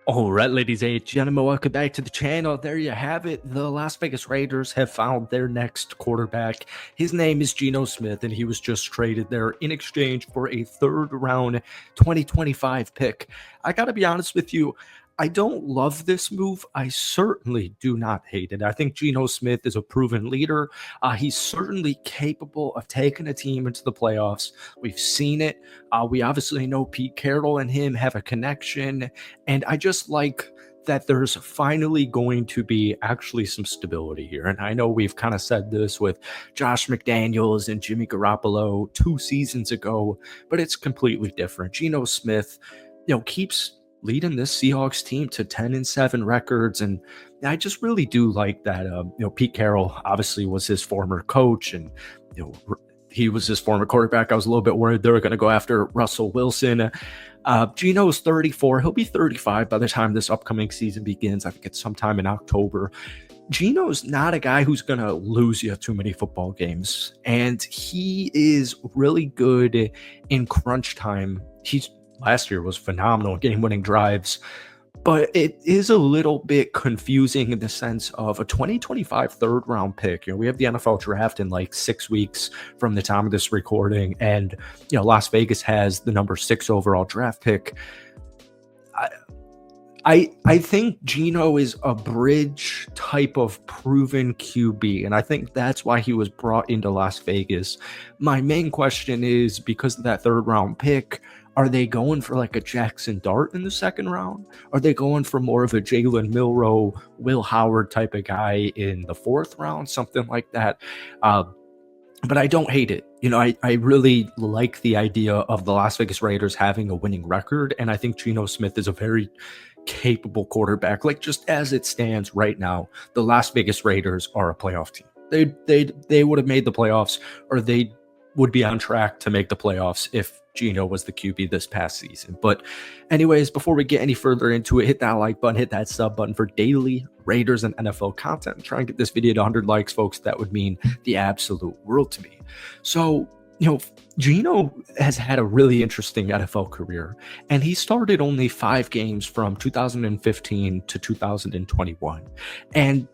All right, ladies and gentlemen, welcome back to the channel. There you have it. The Las Vegas Raiders have found their next quarterback. His name is Geno Smith, and he was just traded there in exchange for a third-round 2025 pick. I got to be honest with you, I don't love this move. I certainly do not hate it. I think Geno Smith is a proven leader. He's certainly capable of taking a team into the playoffs. We've seen it. We obviously know Pete Carroll and him have a connection. And I just like that there's finally going to be actually some stability here. And I know we've kind of said this with Josh McDaniels and Jimmy Garoppolo 2 seasons ago, but it's completely different. Geno Smith, keeps leading this Seahawks team to 10-7 records. And I just really do like that. Pete Carroll obviously was his former coach, and, he was his former quarterback. I was a little bit worried they were going to go after Russell Wilson. Geno is 34. He'll be 35 by the time this upcoming season begins. I think it's sometime in October. Geno's not a guy who's going to lose you too many football games, and he is really good in crunch time. Last year was phenomenal, game-winning drives, but it is a little bit confusing in the sense of a 2025 third-round pick. We have the NFL draft in like 6 weeks from the time of this recording, and Las Vegas has the number 6 overall draft pick. I think Geno is a bridge type of proven QB, and I think that's why he was brought into Las Vegas. My main question is, because of that third-round pick, are they going for like a Jackson Dart in the second round? Are they going for more of a Jalen Milroe, Will Howard type of guy in the 4th round, something like that? But I don't hate it. I really like the idea of the Las Vegas Raiders having a winning record, and I think Geno Smith is a very capable quarterback. Like, just as it stands right now, the Las Vegas Raiders are a playoff team. They would have made the playoffs, or they would be on track to make the playoffs if Geno was the QB this past season. But anyways, before we get any further into it, hit that like button, hit that sub button for daily Raiders and NFL content. Try and get this video to 100 likes, folks. That would mean the absolute world to me. So, Geno has had a really interesting NFL career, and he started only 5 games from 2015 to 2021. And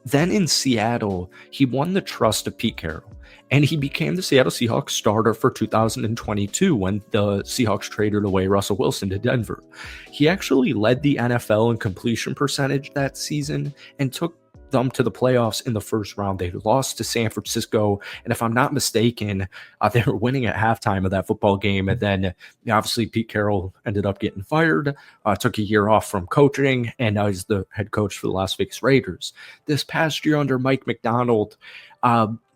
then in Seattle, he won the trust of Pete Carroll, and he became the Seattle Seahawks starter for 2022 when the Seahawks traded away Russell Wilson to Denver. He actually led the NFL in completion percentage that season and took them to the playoffs in the first round. They lost to San Francisco, and if I'm not mistaken, they were winning at halftime of that football game. And then obviously Pete Carroll ended up getting fired, took a year off from coaching, and now he's the head coach for the Las Vegas Raiders. This past year under Mike Macdonald,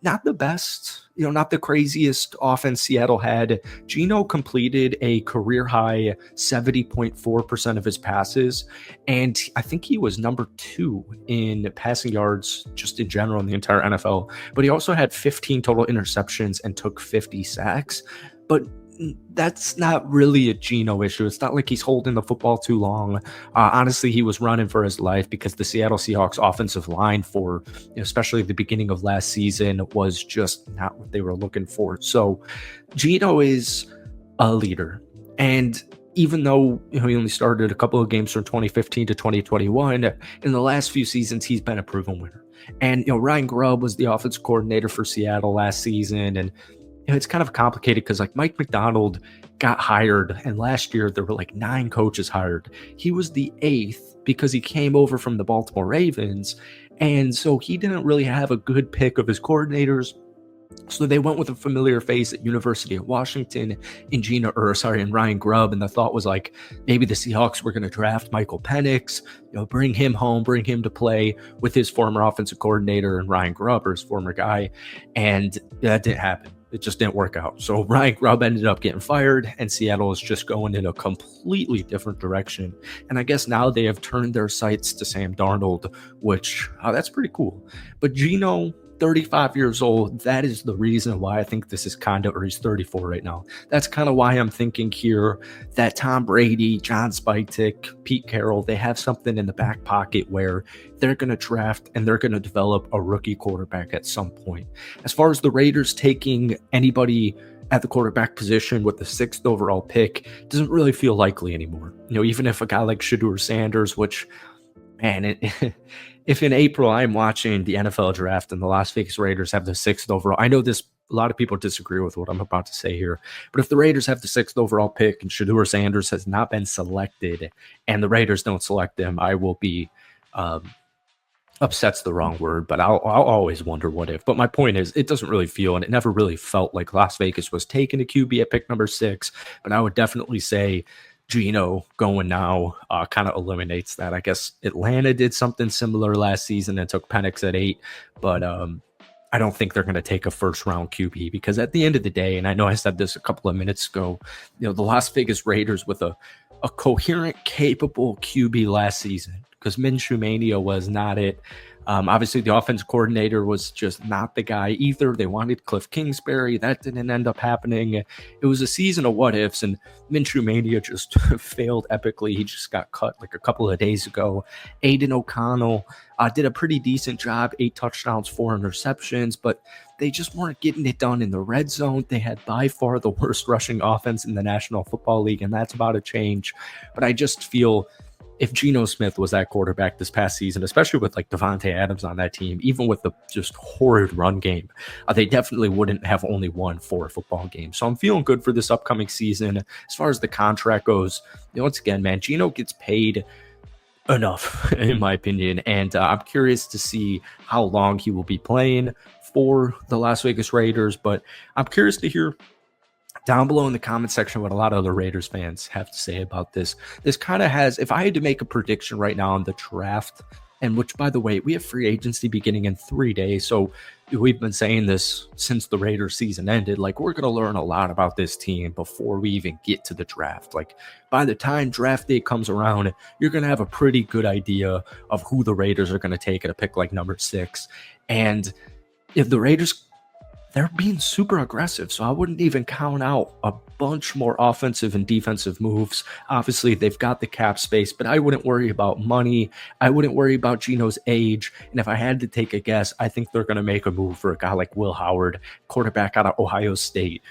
not the best, not the craziest offense Seattle had. Geno completed a career high 70.4% of his passes, and I think he was number 2 in passing yards just in general in the entire NFL. But he also had 15 total interceptions and took 50 sacks. But that's not really a Geno issue. It's not like he's holding the football too long. Honestly, he was running for his life because the Seattle Seahawks offensive line for, especially the beginning of last season, was just not what they were looking for. So Geno is a leader. And even though he only started a couple of games from 2015 to 2021, in the last few seasons, he's been a proven winner. And Ryan Grubb was the offensive coordinator for Seattle last season, and it's kind of complicated because like Mike Macdonald got hired, and last year there were like 9 coaches hired. He was the 8th because he came over from the Baltimore Ravens, and so he didn't really have a good pick of his coordinators. So they went with a familiar face at University of Washington in Ryan Grubb, and the thought was like maybe the Seahawks were going to draft Michael Penix, bring him home, bring him to play with his former offensive coordinator and Ryan Grubb, or his former guy, and that didn't happen. It just didn't work out. So Ryan Grubb ended up getting fired, and Seattle is just going in a completely different direction. And I guess now they have turned their sights to Sam Darnold, which that's pretty cool. But Geno, 35 years old, that is the reason why I think this is or he's 34 right now. That's kind of why I'm thinking here that Tom Brady, John Spytek, Pete Carroll, they have something in the back pocket where they're going to draft and they're going to develop a rookie quarterback at some point. As far as the Raiders taking anybody at the quarterback position with the 6th overall pick doesn't really feel likely anymore. Even if a guy like Shedeur Sanders, which, man, if in April I'm watching the NFL draft and the Las Vegas Raiders have the 6th overall, I know a lot of people disagree with what I'm about to say here, but if the Raiders have the 6th overall pick and Shedeur Sanders has not been selected and the Raiders don't select him, I will be upset's the wrong word, but I'll always wonder what if. But my point is, it doesn't really feel, and it never really felt like Las Vegas was taking a QB at pick number 6. But I would definitely say Geno going now kind of eliminates that. I guess Atlanta did something similar last season and took Penix at 8, but I don't think they're going to take a first-round QB because at the end of the day, and I know I said this a couple of minutes ago, the Las Vegas Raiders with a coherent, capable QB last season, because Minshew Mania was not it. Obviously, the offense coordinator was just not the guy either. They wanted Cliff Kingsbury. That didn't end up happening. It was a season of what-ifs, and Minshew Mania just failed epically. He just got cut like a couple of days ago. Aiden O'Connell did a pretty decent job, 8 touchdowns, 4 interceptions, but they just weren't getting it done in the red zone. They had by far the worst rushing offense in the National Football League, and that's about to change. But I just feel if Geno Smith was that quarterback this past season, especially with like Devontae Adams on that team, even with the just horrid run game, they definitely wouldn't have only won 4 football games. So I'm feeling good for this upcoming season. As far as the contract goes, once again, man, Geno gets paid enough, in my opinion, and I'm curious to see how long he will be playing for the Las Vegas Raiders, but I'm curious to hear down below in the comment section what a lot of other Raiders fans have to say about this. This kind of has, if I had to make a prediction right now on the draft, and which, by the way, we have free agency beginning in 3 days, so we've been saying this since the Raiders season ended, like we're going to learn a lot about this team before we even get to the draft. Like by the time draft day comes around, you're going to have a pretty good idea of who the Raiders are going to take at a pick like number 6. And if the Raiders, they're being super aggressive, so I wouldn't even count out a bunch more offensive and defensive moves. Obviously, they've got the cap space, but I wouldn't worry about money. I wouldn't worry about Geno's age. And if I had to take a guess, I think they're going to make a move for a guy like Will Howard, quarterback out of Ohio State,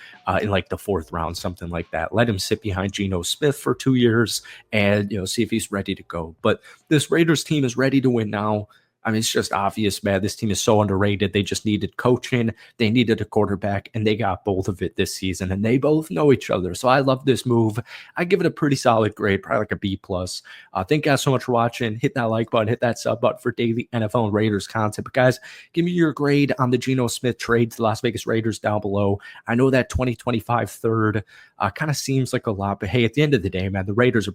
in like the 4th round, something like that. Let him sit behind Geno Smith for 2 years and see if he's ready to go. But this Raiders team is ready to win now. I mean, it's just obvious, man. This team is so underrated. They just needed coaching. They needed a quarterback, and they got both of it this season, and they both know each other. So I love this move. I give it a pretty solid grade, probably like a B+. Thank you guys so much for watching. Hit that like button, hit that sub button for daily NFL and Raiders content. But guys, give me your grade on the Geno Smith trade to the Las Vegas Raiders down below. I know that 2025 third kind of seems like a lot, but hey, at the end of the day, man, the Raiders are,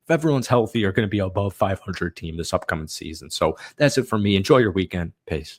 if everyone's healthy, are going to be above 500 team this upcoming season. So that's it for me. Enjoy your weekend. Peace.